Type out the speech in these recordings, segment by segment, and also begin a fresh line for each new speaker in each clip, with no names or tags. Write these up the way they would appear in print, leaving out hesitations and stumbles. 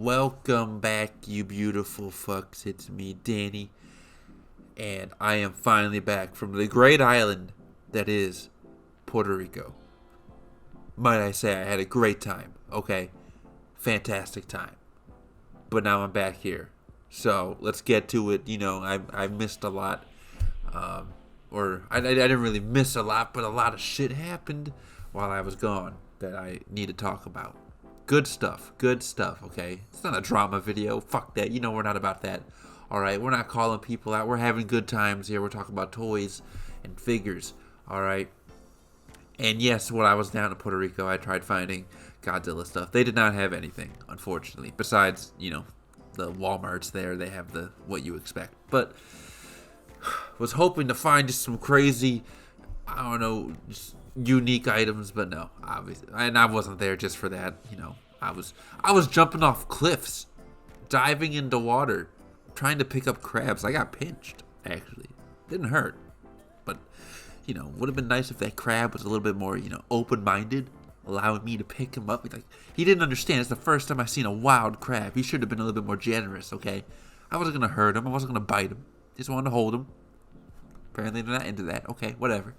Welcome back, you beautiful fucks. It's me, Danny, and I am finally back from the great island that is Puerto Rico. Might I say, I had a great time, okay? Fantastic time. But now I'm back here. So, let's get to it. I missed a lot. I didn't really miss a lot, but a lot of shit happened while I was gone that I need to talk about. Good stuff, okay? It's not a drama video. Fuck that. We're not about that. Alright, we're not calling people out. We're having good times here. We're talking about toys and figures. Alright? And yes, when I was down in Puerto Rico, I tried finding Godzilla stuff. They did not have anything, unfortunately. Besides, the Walmarts there, they have what you expect. But was hoping to find just some crazy, I don't know, just unique items, but no, obviously, and I wasn't there just for that. I was jumping off cliffs, diving into water, trying to pick up crabs. I got pinched, actually. Didn't hurt, but would have been nice if that crab was a little bit more open-minded, allowing me to pick him up. Like, he didn't understand. It's the first time I've seen a wild crab. He should have been a little bit more generous. Okay, I wasn't gonna hurt him. I wasn't gonna bite him. Just wanted to hold him. Apparently they're not into that. Okay, whatever.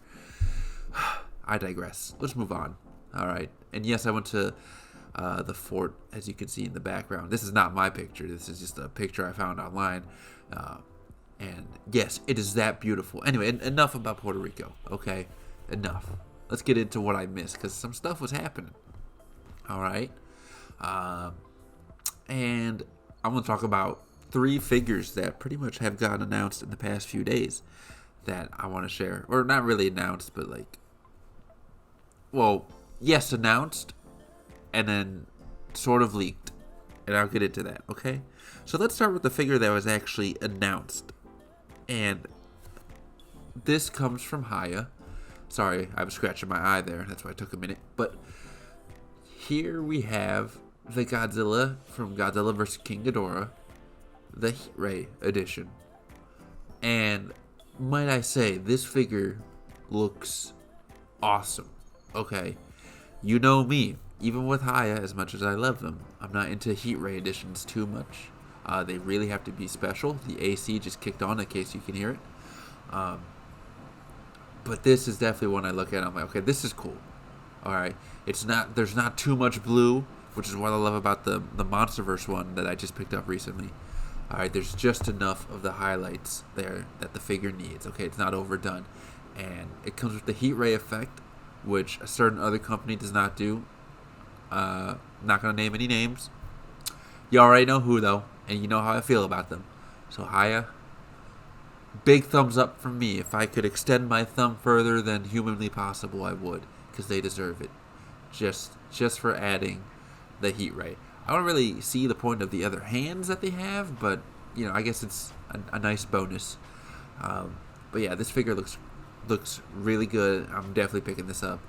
I digress. Let's move on. Alright. And yes, I went to the fort, as you can see in the background. This is not my picture. This is just a picture I found online. And yes, it is that beautiful. Anyway, enough about Puerto Rico. Okay? Enough. Let's get into what I missed, because some stuff was happening. Alright? And I'm going to talk about 3 figures that pretty much have gotten announced in the past few days that I want to share. Or not really announced, but yes, announced, and then sort of leaked. And I'll get into that, okay? So let's start with the figure that was actually announced. And this comes from Hiya. Sorry, I was scratching my eye there. That's why it took a minute. But here we have the Godzilla from Godzilla vs. King Ghidorah, the Heat Ray edition. And might I say, this figure looks awesome. Okay, you know me. Even with Hiya, as much as I love them, I'm not into Heat Ray editions too much. They really have to be special. The AC just kicked on, in case you can hear it. But this is definitely one I look at. I'm like, okay, this is cool. All right, there's not too much blue, which is what I love about the MonsterVerse one that I just picked up recently. All right, there's just enough of the highlights there that the figure needs. Okay, it's not overdone, and it comes with the Heat Ray effect, which a certain other company does not do. Not gonna name any names. You already know who though, and you know how I feel about them. So Hiya, big thumbs up from me. If I could extend my thumb further than humanly possible, I would, because they deserve it. Just for adding the Heat Ray. I don't really see the point of the other hands that they have, but I guess it's a nice bonus. But yeah, this figure looks really good. I'm definitely picking this up.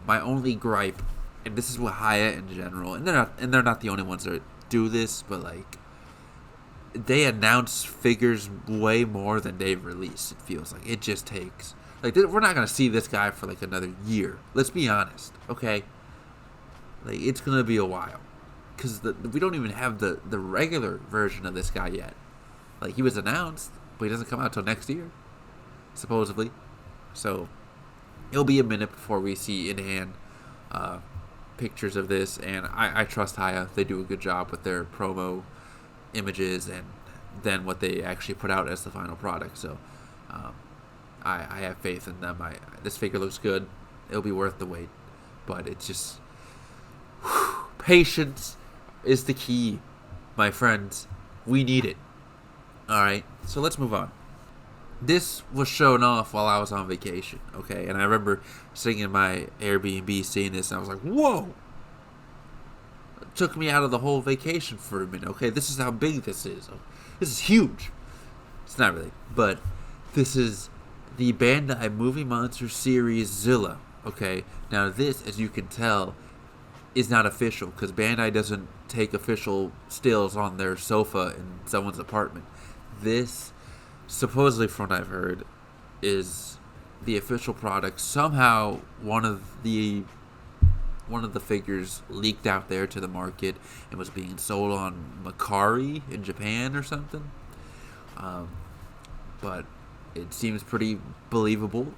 My only gripe, and this is with Hiya in general, and they're not the only ones that do this, but they announce figures way more than they've released. It feels like it just takes we're not gonna see this guy for another year. Let's be honest, okay? It's gonna be a while, because we don't even have the regular version of this guy yet. He was announced, but he doesn't come out till next year, supposedly. So it'll be a minute before we see in hand pictures of this, and I trust Hiya. They do a good job with their promo images and then what they actually put out as the final product. So I have faith in them. This figure looks good. It'll be worth the wait, but it's just patience is the key, my friends. We need it. Alright, so let's move on. This was shown off while I was on vacation, okay? And I remember sitting in my Airbnb seeing this, and I was like, whoa! It took me out of the whole vacation for a minute, okay? This is how big this is. This is huge. It's not really, but this is the Bandai Movie Monster Series Zilla, okay? Now this, as you can tell, is not official, because Bandai doesn't take official stills on their sofa in someone's apartment. This, supposedly from what I've heard, is the official product. Somehow one of the one of the figures leaked out there to the market and was being sold on Macari in Japan or something. But it seems pretty believable.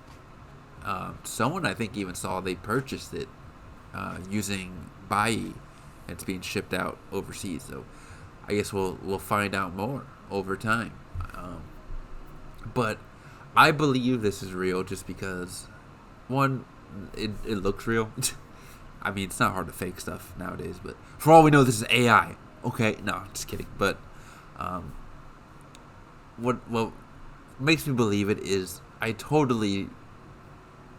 Someone I think even saw they purchased it using Bai. It's being shipped out overseas, so I guess we'll find out more over time. But I believe this is real just because, one, it looks real. I mean, it's not hard to fake stuff nowadays, but for all we know, this is AI. Okay, no, just kidding. But what makes me believe it is I totally,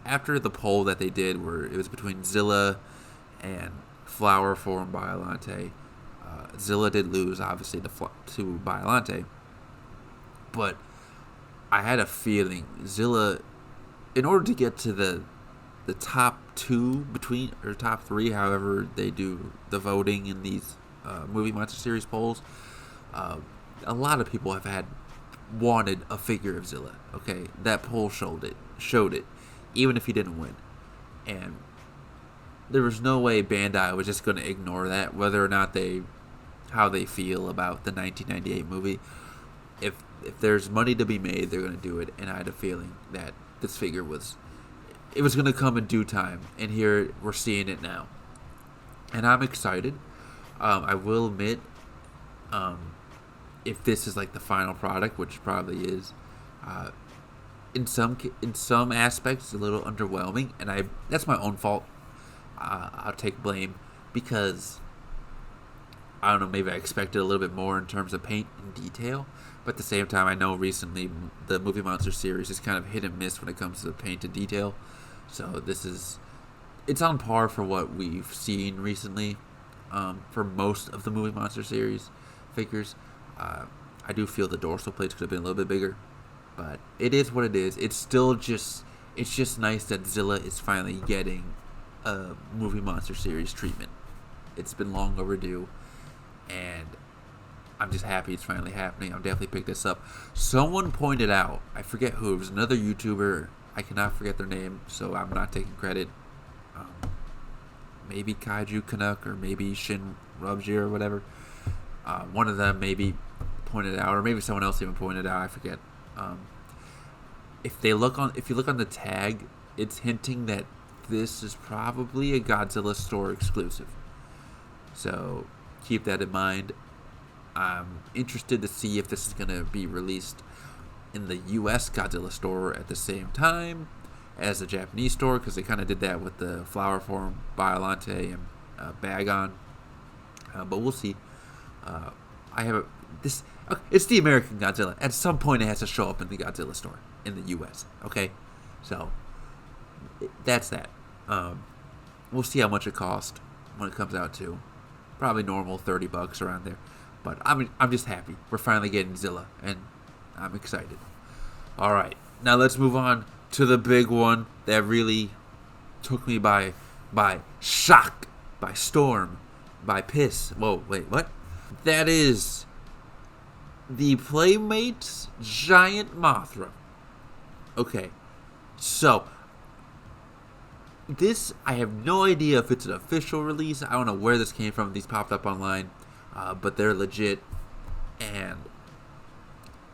after the poll that they did where it was between Zilla and Flower Form Biolante, Zilla did lose, obviously, to Biolante. But I had a feeling Zilla, in order to get to the top two between, or top three, however they do the voting in these Movie Monster Series polls, a lot of people have wanted a figure of Zilla. Okay, that poll showed it, even if he didn't win, and there was no way Bandai was just going to ignore that, whether or not how they feel about the 1998 movie. If there's money to be made, they're going to do it, and I had a feeling that this figure was going to come in due time, and here we're seeing it now, and I'm excited. I will admit, if this is like the final product, which it probably is, in some aspects, a little underwhelming, and that's my own fault. I'll take blame because I don't know, maybe I expected a little bit more in terms of paint and detail, but at the same time, I know recently the Movie Monster series is kind of hit and miss when it comes to paint and detail. So it's on par for what we've seen recently for most of the Movie Monster series figures. I do feel the dorsal plates could have been a little bit bigger, but it is what it is. It's just nice that Zilla is finally getting a Movie Monster series treatment. It's been long overdue, and I'm just happy it's finally happening. I'll definitely pick this up. Someone pointed out, I forget who, it was another YouTuber. I cannot forget their name, so I'm not taking credit. Maybe Kaiju Canuck or maybe Shin Rubji or whatever. One of them maybe pointed out, or maybe someone else even pointed out. I forget. If you look on the tag, it's hinting that this is probably a Godzilla store exclusive. So keep that in mind. I'm interested to see if this is going to be released in the US Godzilla store at the same time as the Japanese store, because they kind of did that with the Flower Form, Biolante, and Bagon. But we'll see. It's the American Godzilla. At some point, it has to show up in the Godzilla store in the US. Okay, so that's that. We'll see how much it costs when it comes out too. Probably normal $30 around there. But I'm just happy we're finally getting Zilla, and I'm excited. All right, now let's move on to the big one that really took me by shock, by storm, by piss. Whoa, wait, what? That is the Playmates giant Mothra. Okay, so this, I have no idea if it's an official release. I don't know where this came from. These popped up online, but they're legit. And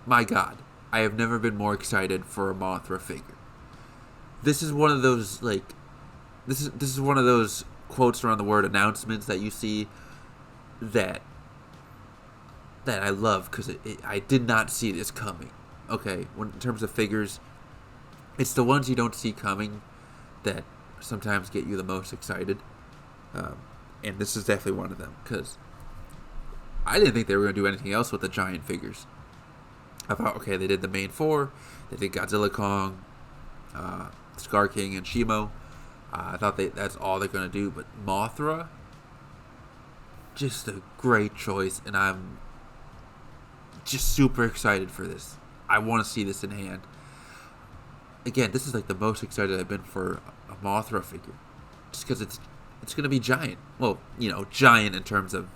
my God, I have never been more excited for a Mothra figure. This is one of those this is one of those quotes around the word announcements that you see that I love, because I did not see this coming. Okay, in terms of figures, it's the ones you don't see coming that sometimes get you the most excited, and this is definitely one of them, because I didn't think they were going to do anything else with the giant figures. I thought, okay, they did the main four, they did Godzilla Kong, Scar King, and Shimo. I thought that's all they're going to do, but Mothra, just a great choice, and I'm just super excited for this. I want to see this in hand. Again, this is like the most excited I've been for a Mothra figure, just because it's going to be giant. Well, giant in terms of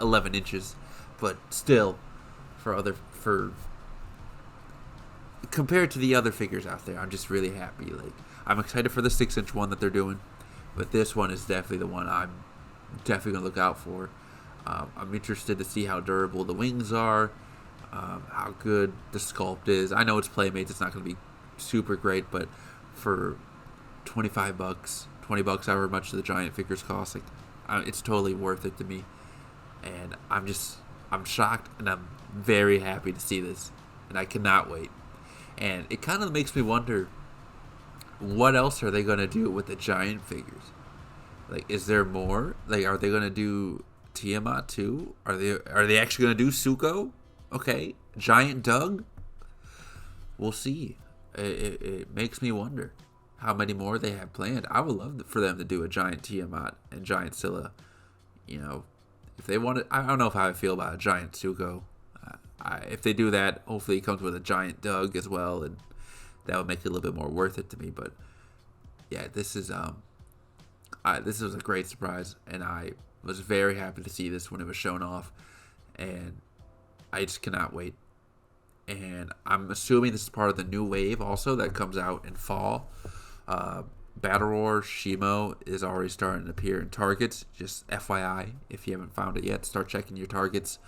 11 inches, but still, for compared to the other figures out there, I'm just really happy. Like, I'm excited for the 6-inch one that they're doing. But this one is definitely the one I'm definitely going to look out for. I'm interested to see how durable the wings are, how good the sculpt is. I know it's Playmates, it's not going to be super great, but for $25, $20, however much the giant figures cost, like, it's totally worth it to me. And I'm shocked, and I'm very happy to see this, and I cannot wait. And it kind of makes me wonder, what else are they going to do with the giant figures? Like, is there more? Like, are they going to do Tiamat too? Are they actually going to do Zuko? Okay, Giant Doug? We'll see. It makes me wonder how many more they have planned. I would love for them to do a giant Tiamat and giant Zilla. You know, if they want it, I don't know how I feel about a giant Zuko. If they do that, hopefully it comes with a giant Doug as well, and that would make it a little bit more worth it to me. But yeah, this was a great surprise, and I was very happy to see this when it was shown off, and I just cannot wait. And I'm assuming this is part of the new wave also that comes out in fall. Battle Roar Shimo is already starting to appear in Targets. Just FYI, if you haven't found it yet, start checking your Targets.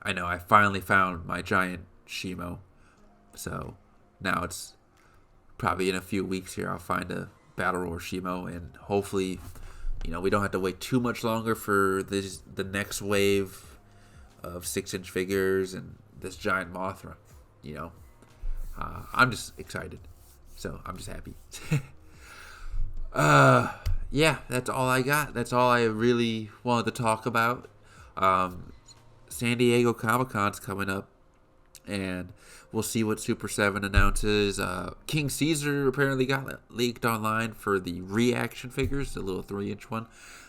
I know I finally found my giant Shimo, so now it's probably in a few weeks here I'll find a Battle Roar Shimo, and hopefully, we don't have to wait too much longer for the next wave of 6-inch figures and this giant Mothra. I'm just excited, so I'm just happy. Yeah, that's all I got. That's all I really wanted to talk about. San Diego Comic-Con's coming up, and we'll see what Super 7 announces. King Caesar apparently got leaked online for the reaction figures, the little 3-inch one.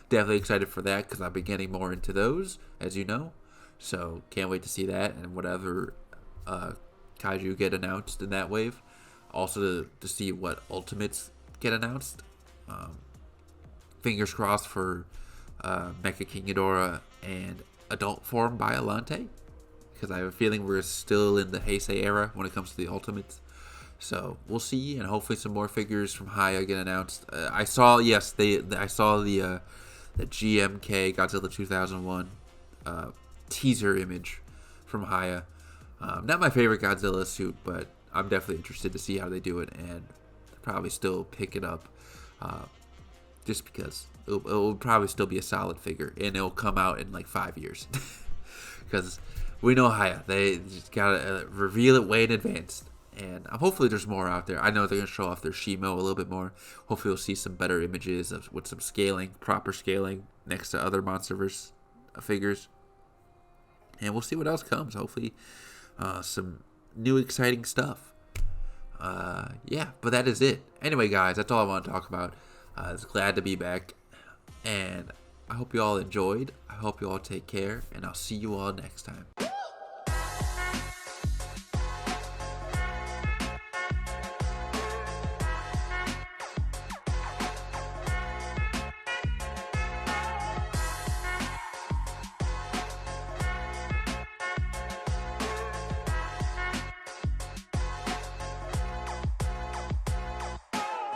Definitely excited for that because I've been getting more into those, as you know. So can't wait to see that and whatever kaiju get announced in that wave. Also to see what Ultimates get announced. Fingers crossed for Mecha King Ghidorah and Adult Form by Alante, because I have a feeling we're still in the Heisei era when it comes to the Ultimates. So we'll see, and hopefully some more figures from Hiya get announced. I saw the GMK Godzilla 2001 teaser image from Hiya. Not my favorite Godzilla suit, but I'm definitely interested to see how they do it, and probably still pick it up, just because it will probably still be a solid figure, and it'll come out in like 5 years. Because we know Hiya, they just gotta reveal it way in advance, and hopefully there's more out there. I know they're gonna show off their Shimo a little bit more. Hopefully we'll see some better images with some scaling, proper scaling next to other MonsterVerse figures, and we'll see what else comes. Hopefully some new exciting stuff. Yeah, but that is it. Anyway, guys, that's all I want to talk about. I was glad to be back, and I hope you all enjoyed. I hope you all take care, and I'll see you all next time.